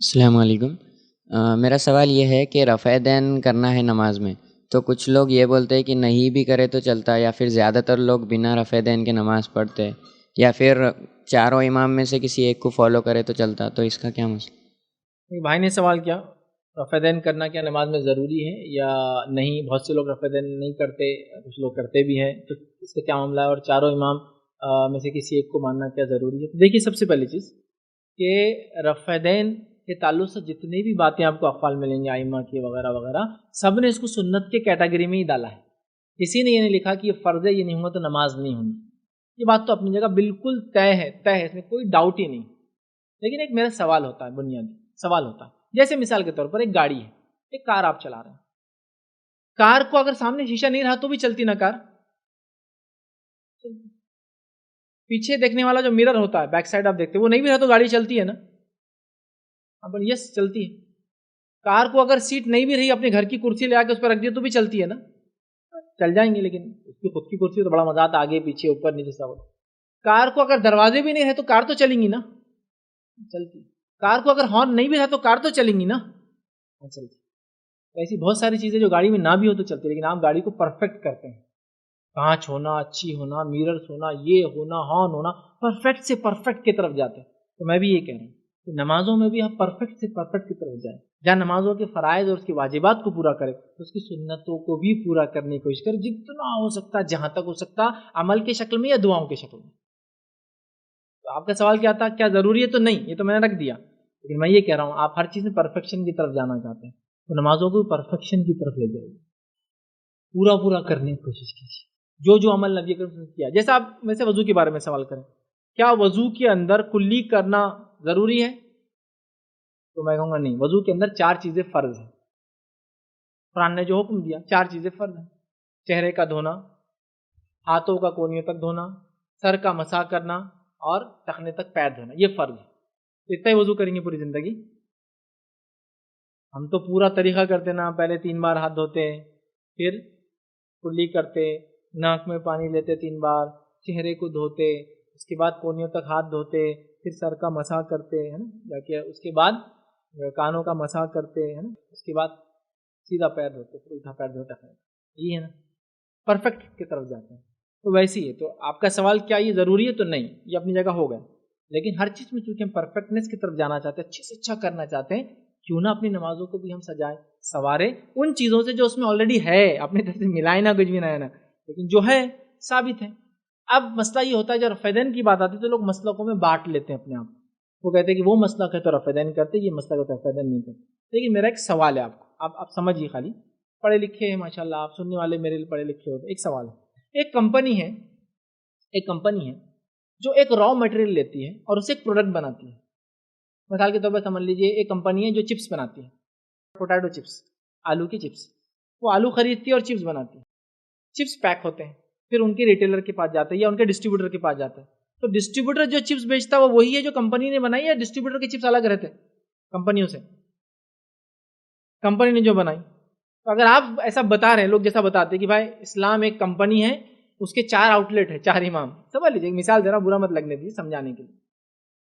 السلام علیکم۔ میرا سوال یہ ہے کہ رفع دین کرنا ہے نماز میں، تو کچھ لوگ یہ بولتے ہیں کہ نہیں بھی کرے تو چلتا، یا پھر زیادہ تر لوگ بنا رفع دین کے نماز پڑھتے، یا پھر چاروں امام میں سے کسی ایک کو فالو کرے تو چلتا، تو اس کا کیا مسئلہ؟ بھائی نے سوال کیا رفع دین کرنا کیا نماز میں ضروری ہے یا نہیں؟ بہت سے لوگ رفع دین نہیں کرتے، کچھ لوگ کرتے بھی ہیں، تو اس کا کیا معاملہ ہے؟ اور چاروں امام میں سے کسی ایک کو ماننا کیا ضروری ہے؟ تو دیکھیے، سب سے پہلی چیز کہ رفع دین کے تعلق سے جتنی بھی باتیں آپ کو اقوال ملیں گے ائمہ کی وغیرہ وغیرہ، سب نے اس کو سنت کے کیٹیگری میں ہی ڈالا ہے۔ کسی نے یہ نہیں لکھا کہ یہ فرض ہے، یہ نہیں ہوا تو نماز نہیں ہونی۔ یہ بات تو اپنی جگہ بالکل طے ہے، اس میں کوئی ڈاؤٹ ہی نہیں۔ لیکن ایک میرا سوال ہوتا ہے، بنیادی سوال ہوتا ہے، جیسے مثال کے طور پر ایک گاڑی ہے، ایک کار آپ چلا رہے ہیں، کار کو اگر سامنے شیشہ نہیں رہا تو بھی چلتی نا کار؟ پیچھے دیکھنے والا جو میرر ہوتا ہے، بیک سائڈ آپ دیکھتے، وہ نہیں بھی رہا تو گاڑی چلتی ہے نا؟ اب یس چلتی ہے۔ کار کو اگر سیٹ نہیں بھی رہی، اپنے گھر کی کرسی لے آ کے اس پر رکھ دیا تو بھی چلتی ہے نا؟ چل جائیں گے، لیکن اس کی خود کی کرسی تو بڑا مزہ آتا، آگے پیچھے اوپر نیچے سب۔ کار کو اگر دروازے بھی نہیں رہے تو کار تو چلیں گی نا؟ چلتی۔ کار کو اگر ہارن نہیں بھی رہا تو کار تو چلیں گی نا؟ چلتی۔ ایسی بہت ساری چیزیں جو گاڑی میں نہ بھی ہو تو چلتی، لیکن آپ گاڑی کو پرفیکٹ کرتے ہیں، کانچ ہونا، اچھی ہونا، میررز ہونا، یہ ہونا، ہارن ہونا، پرفیکٹ سے پرفیکٹ کی طرف جاتے ہیں۔ تو میں بھی یہ کہہ رہا ہوں کہ نمازوں میں بھی آپ پرفیکٹ سے پرفیکٹ کی طرف جائیں، جہاں نمازوں کے فرائض اور اس کی واجبات کو پورا کرے، اس کی سنتوں کو بھی پورا کرنے کی کوشش کرے، جتنا ہو سکتا، جہاں تک ہو سکتا، عمل کی شکل میں یا دعاؤں کی شکل میں۔ تو آپ کا سوال کیا تھا؟ کیا ضروری ہے؟ تو نہیں، یہ تو میں نے رکھ دیا، لیکن میں یہ کہہ رہا ہوں آپ ہر چیز میں پرفیکشن کی طرف جانا چاہتے ہیں تو نمازوں کو پرفیکشن کی طرف لے جائیے، پورا کرنے کی کوشش کیجیے، جو عمل نبی کریم نے کیا۔ جیسا آپ میں سے وضو کے بارے میں سوال کریں، کیا وضو کے اندر کلی کرنا ضروری ہے؟ تو میں کہوں گا نہیں، وضو کے اندر 4 چیزیں فرض ہیں۔ قرآن نے جو حکم دیا 4 چیزیں فرض ہیں: چہرے کا دھونا، ہاتھوں کا کونیوں تک دھونا، سر کا مسح کرنا، اور ٹخنے تک پیر دھونا، یہ فرض ہے۔ اتنا ہی وضو کریں گے پوری زندگی؟ ہم تو پورا طریقہ کرتے نا، پہلے 3 بار ہاتھ دھوتے، پھر کلی کرتے، ناک میں پانی لیتے 3 بار، چہرے کو دھوتے، اس کے بعد کونیوں تک ہاتھ دھوتے، پھر سر کا مسح کرتے، ہے نا، جا کے اس کے بعد کانوں کا مسح کرتے، ہے نا، اس کے بعد سیدھا پیر دھوتے، پھر الٹا پیر دھوتا ہے، یہ ہے نا، پرفیکٹ کی طرف جاتے ہیں۔ تو ویسے ہی ہے۔ تو آپ کا سوال کیا یہ ضروری ہے؟ تو نہیں، یہ اپنی جگہ ہو گئے، لیکن ہر چیز میں چونکہ ہم پرفیکٹنس کی طرف جانا چاہتے ہیں، اچھے سے اچھا کرنا چاہتے ہیں، کیوں نہ اپنی نمازوں کو بھی ہم سجائیں، سوارے ان چیزوں سے جو اس میں آلریڈی ہے، اپنی طرف سے ملائے نہ، کچھ بھی نہ ہے نا، لیکن جو ہے ثابت ہے۔ اب مسئلہ یہ ہوتا ہے جب رفع دین کی بات آتی ہے تو لوگ مسلکوں میں بانٹ لیتے ہیں اپنے آپ کو، وہ کہتے ہیں کہ وہ مسلک ہے تو رفع دین کرتے، یہ مسلک ہے تو رفع دین نہیں کرتے۔ لیکن میرا ایک سوال ہے آپ کو، آپ سمجھیے، خالی پڑھے لکھے ہیں ماشاءاللہ، آپ سننے والے میرے لیے پڑھے لکھے ہوتے۔ ایک سوال ہے، ایک کمپنی ہے جو ایک را مٹیریل لیتی ہے اور اسے ایک پروڈکٹ بناتی ہے۔ مثال کے طور پر سمجھ لیجیے ایک کمپنی ہے جو چپس بناتی ہے، پوٹیٹو چپس، آلو کی چپس، وہ آلو خریدتی ہے اور چپس بناتی ہے۔ چپس پیک ہوتے ہیں، پھر ان کے ریٹیلر کے پاس جاتے ہیں یا ان کے ڈسٹریبیوٹر کے پاس جاتے ہیں۔ تو ڈسٹریبیوٹر جو چپس بیچتا ہے وہ وہی ہے جو کمپنی نے بنائی ہے، ڈسٹریبیوٹر کے چپس الگ رہتے ہیں کمپنیوں سے؟ کمپنی نے جو بنائی۔ تو اگر آپ ایسا بتا رہے ہیں، لوگ جیسا بتاتے ہیں کہ بھائی اسلام ایک کمپنی ہے، اس کے 4 آؤٹ لیٹ ہے، 4 امام، سمجھ لیجیے، مثال دے رہا، برا مت لگنے دیجیے، سمجھانے کے لیے۔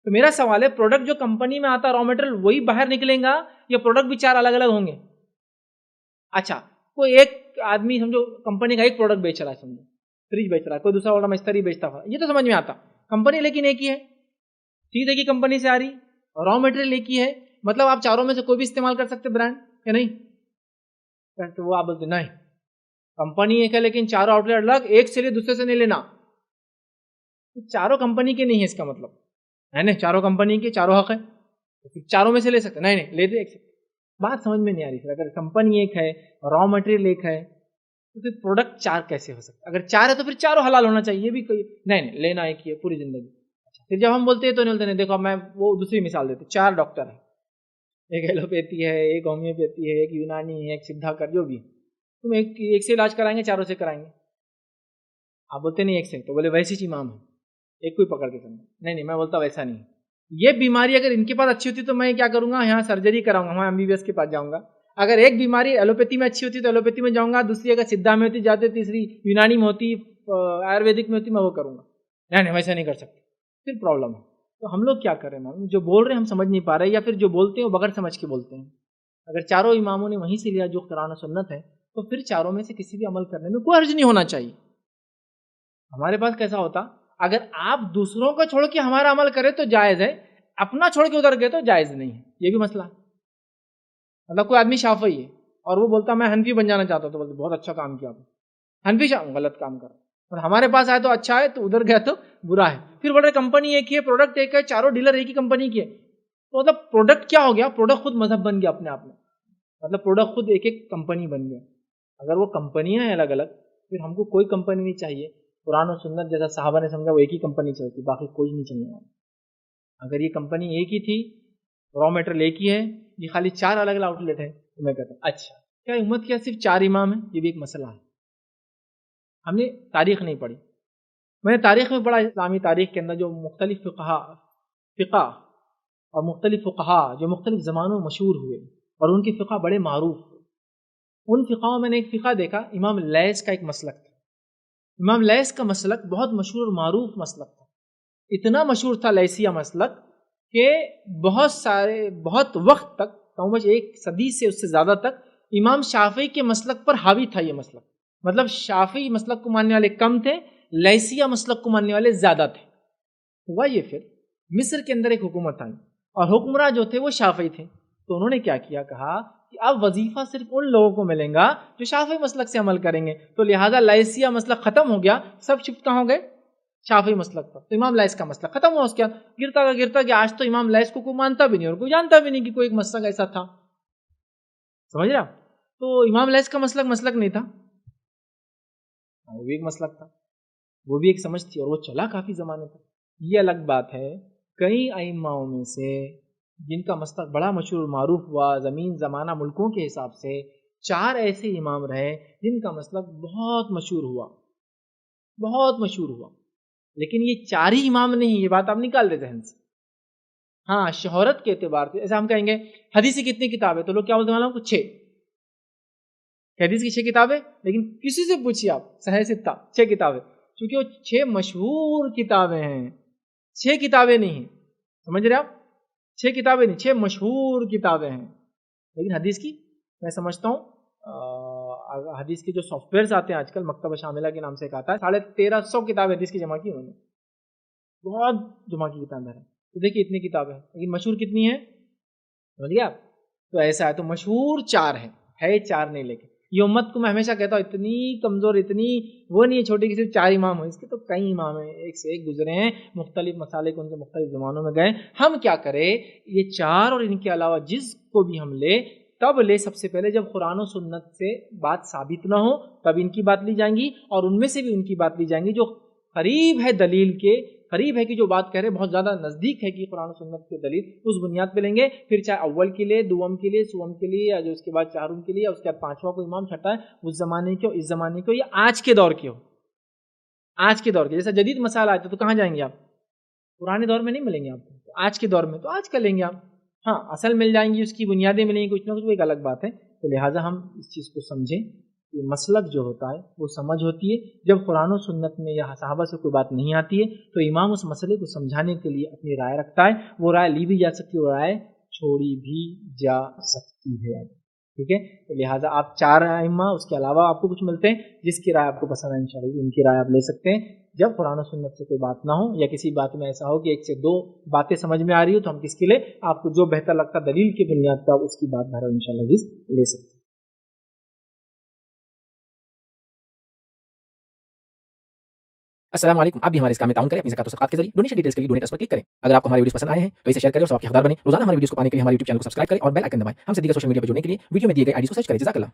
تو میرا سوال ہے، پروڈکٹ جو کمپنی میں آتا ہے را مٹیریل وہی باہر نکلیں گا یا پروڈکٹ بھی 4 الگ الگ ہوں گے؟ اچھا، کوئی ایک آدمی سمجھو کمپنی کا ایک پروڈکٹ بیچ رہا ہے، سمجھو فریج بیچ رہا ہے، کوئی دوسرا بڑا مستری بیچتا ہے، یہ تو سمجھ میں آتا، کمپنی لیکن ایک ہی ہے، چیز ایک ہی کمپنی سے آ رہی، را مٹیریل ایک ہی ہے، مطلب آپ چاروں میں سے کوئی بھی استعمال کر سکتے برانڈ یا نہیں؟ تو وہ آپ بولتے نہیں، کمپنی ایک ہے لیکن چاروں آؤٹ لیٹ الگ، ایک سے لے دوسرے سے نہیں لینا، چاروں کمپنی کے نہیں ہے، اس کا مطلب ہے نا، چاروں کمپنی کے، چاروں حق ہے، چاروں میں سے لے سکتے، نہیں لیتے ایک سے۔ بات سمجھ میں نہیں آ رہی، اگر کمپنی ایک ہے، را مٹیریل ایک ہے، تو پھر پروڈکٹ 4 کیسے ہو سکتا؟ اگر 4 ہے تو پھر چاروں حلال ہونا چاہیے، بھی کوئی نہیں لینا ایک ہی ہے پوری زندگی۔ پھر جب ہم بولتے ہیں تو نہیں بولتے، نہیں دیکھو میں وہ دوسری مثال دیتے، 4 ڈاکٹر ہیں، ایک ایلوپیتھی ہے، ایک ہومیوپیتھی ہے، ایک یونانی ہے، ایک سدھا کر، جو بھی، تم ایک سے علاج کرائیں گے، چاروں سے کرائیں گے؟ آپ بولتے نہیں ایک سے، تو بولے ویسی چیز امام ہے، ایک کوئی پکڑ کے چلنا، نہیں میں بولتا ویسا نہیں۔ یہ بیماری اگر ان کے پاس اچھی ہوتی تو میں کیا کروں گا، یہاں سرجری کراؤں گا، وہاں MBBS کے پاس جاؤں گا۔ اگر ایک بیماری ایلوپیتھی میں اچھی ہوتی تو ایلوپیتھی میں جاؤں گا، دوسری اگر سدھا میں ہوتی جاتے، تیسری یونانی میں ہوتی، آیورویدک میں ہوتی، میں وہ کروں گا۔ نہیں ویسا نہیں کر سکتے، پھر پرابلم ہے۔ تو ہم لوگ کیا کریں معلوم، جو بول رہے ہیں ہم سمجھ نہیں پا رہے، یا پھر جو بولتے ہیں وہ بغیر سمجھ کے بولتے ہیں. اگر چاروں اماموں نے وہیں سے لیا جو قرآن و سنت ہے، تو پھر چاروں میں سے کسی بھی عمل کرنے میں کوئی حرج نہیں ہونا چاہیے. ہمارے پاس کیسا ہوتا، اگر آپ دوسروں کا چھوڑ کے ہمارا عمل کرے تو جائز ہے، اپنا چھوڑ کے ادھر گئے تو جائز نہیں ہے. یہ بھی مسئلہ ہے. مطلب کوئی آدمی شافعی ہے اور وہ بولتا میں حنفی بن جانا چاہتا ہوں، تو بولتے بہت اچھا کام کیا آپ نے، حنفی غلط کام کر. اور ہمارے پاس آئے تو اچھا ہے، تو ادھر گیا تو برا ہے. پھر بڑے کمپنی ایک ہی ہے، پروڈکٹ ایک ہے، چاروں ڈیلر ایک ہی کمپنی کی ہے، تو مطلب پروڈکٹ کیا ہو گیا، پروڈکٹ خود مذہب بن گیا اپنے آپ میں. مطلب پروڈکٹ خود ایک ایک کمپنی بن گیا. اگر وہ کمپنیاں ہیں الگ الگ، پھر ہم کو کوئی کمپنی نہیں چاہیے. قرآن و سنت جیسا صحابہ نے سمجھا وہ ایک ہی کمپنی چلتی، باقی کوئی نہیں چلنے والا. اگر یہ کمپنی ایک ہی تھی، را میٹریل ایک ہی ہے، یہ خالی 4 الگ الگ آؤٹ لیٹ ہے، تو میں کہتا ہوں اچھا کیا امت کیا صرف 4 امام ہیں؟ یہ بھی ایک مسئلہ ہے. ہم نے تاریخ نہیں پڑھی. میں نے تاریخ میں پڑھا، اسلامی تاریخ کے اندر جو مختلف فقہ اور مختلف فقہا جو مختلف زمانوں میں مشہور ہوئے اور ان کے فقہ بڑے معروف ہوئے، ان فقہوں میں نے ایک فقہ دیکھا، امام لیث کا ایک مسلک تھا. امام لیث کا مسلک بہت مشہور اور معروف مسلک تھا. اتنا مشہور تھا لیثیہ مسلک کہ بہت وقت تک، کم ایک صدی سے اس سے زیادہ تک، امام شافعی کے مسلک پر حاوی تھا. یہ مسلک مطلب شافعی مسلک کو ماننے والے کم تھے، لیثیہ مسلک کو ماننے والے زیادہ تھے. ہوا یہ پھر مصر کے اندر ایک حکومت آئی اور حکمراں جو تھے وہ شافعی تھے. تو انہوں نے کیا کیا، کہا کہ اب وظیفہ صرف ان لوگوں کو ملیں گا جو شافعی مسلک سے عمل کریں گے. تو لہٰذا لیثیہ مسلک ختم ہو گیا، سب شفٹ کہاں ہو گئے، شافعی مسلک پر. تو امام لیث کا مسلک ختم ہوا. اس کے گرتا کہ آج تو امام لیث کو کوئی مانتا بھی نہیں اور کوئی جانتا بھی نہیں کہ کوئی ایک مسلک ایسا تھا. سمجھ رہا؟ تو امام لیث کا مسلک نہیں تھا، وہ بھی ایک مسلک تھا، وہ بھی ایک سمجھ تھی، اور وہ چلا کافی زمانے تک. یہ الگ بات ہے. کئی ائماؤں میں سے جن کا مسلک بڑا مشہور معروف ہوا، زمین زمانہ ملکوں کے حساب سے 4 ایسے امام رہے جن کا مسلک بہت مشہور ہوا. لیکن یہ 4 ہی امام نہیں، یہ بات آپ نکال دیں ذہن سے. ہاں شہرت کے اعتبار سے ایسا ہم کہیں گے حدیث کی کتنی کتابیں، تو لوگ کیا بولتے ہیں، 6 حدیث کی 6 کتابیں. لیکن کسی سے پوچھیے آپ، صحیح ستہ 6 کتابیں، کیونکہ وہ 6 مشہور کتابیں ہیں، 6 کتابیں نہیں ہیں. سمجھ رہے آپ، 6 کتابیں نہیں، 6 مشہور کتابیں ہیں. لیکن حدیث کی میں سمجھتا ہوں حدیث کے جو سافٹ ویئرز آتے ہیں آج کل، مکتبہ شاملہ کے نام سے ایک آتا ہے، 1350 کتابیں حدیث کی جمع کی انہوں نے، بہت جمع کی کتابیں ہیں. تو دیکھیے اتنی کتابیں ہیں، لیکن مشہور کتنی ہیں، سمجھ گیا آپ. تو ایسا ہے، تو مشہور 4 ہیں، 4 نہیں. لیکن یہ امت کو میں ہمیشہ کہتا ہوں اتنی کمزور، اتنی وہ نہیں ہے چھوٹی کہ صرف 4 امام ہیں. اس کے تو کئی امام ہیں، ایک سے ایک گزرے ہیں، مختلف مسالے کو ان کے مختلف زمانوں میں گئے. ہم کیا کریں، یہ 4 اور ان کے علاوہ جس کو بھی ہم لے، تب لے سب سے پہلے جب قرآن و سنت سے بات ثابت نہ ہو، تب ان کی بات لی جائیں گی، اور ان میں سے بھی ان کی بات لی جائیں گی جو قریب ہے دلیل کے، قریب ہے کہ جو بات کہہ رہے بہت زیادہ نزدیک ہے کہ قرآن و سنت کے دلیل، اس بنیاد پہ لیں گے. پھر چاہے اول کے لیے، دوم کے لیے، سوم کے لیے، یا جو اس کے بعد چارم کے لیے، اس کے بعد 5واں کو امام چھٹا ہے، اس زمانے کے ہو، اس زمانے کے ہو، یا آج کے دور کے ہو. آج کے دور کے جیسا جدید مسائل آتے تو کہاں جائیں گے آپ، پرانے دور میں نہیں ملیں گے آپ کو. آج کے دور میں تو آج کا لیں گے آپ. ہاں اصل مل جائیں گی، اس کی بنیادیں ملیں گی کچھ نہ کچھ، وہ ایک الگ بات ہے. تو لہٰذا ہم اس چیز کو سمجھیں کہ مسلک جو ہوتا ہے وہ سمجھ ہوتی ہے. جب قرآن و سنت میں یا صحابہ سے کوئی بات نہیں آتی ہے تو امام اس مسئلے کو سمجھانے کے لیے اپنی رائے رکھتا ہے. وہ رائے لی بھی جا سکتی ہے، وہ رائے چھوڑی بھی جا سکتی ہے. ٹھیک ہے. تو لہٰذا آپ 4 ائمہ، اس کے علاوہ آپ کو کچھ ملتے ہیں، جس کی رائے آپ کو پسند ہے انشاءاللہ ان کی رائے آپ لے سکتے ہیں. جب قرآن و سنت سے کوئی بات نہ ہو، یا کسی بات میں ایسا ہو کہ 1 سے 2 باتیں سمجھ میں آ رہی ہو، تو ہم کس کے لے، آپ کو جو بہتر لگتا دلیل کی بنیاد پر آپ اس کی بات بھر انشاءاللہ لے سکتے ہیں. السلام علیکم. آپ بھی ہمارے اس کام میں تعاون کریں اپنی زکات و صدقات کے ذریعے. ڈونیشن ڈیٹیلز کے لیے ڈونیٹ اس پر کلک کریں. اگر آپ کو ہمارے ویڈیوز پسند آئے ہیں تو اسے شیئر کریں اور ثواب کے حقدار بنیں. روزانہ ہمارے ویڈیوز کو پانے کے لیے ہمارے یوٹیوب چینل کو سبسکرائب کریں اور بیل آئکن دبائیں. ہم سے دیگر سوشل میڈیا پر جڑنے کے لیے ویڈیو میں دیے گئے آئی ڈی کو سرچ کریں. جزاک اللہ.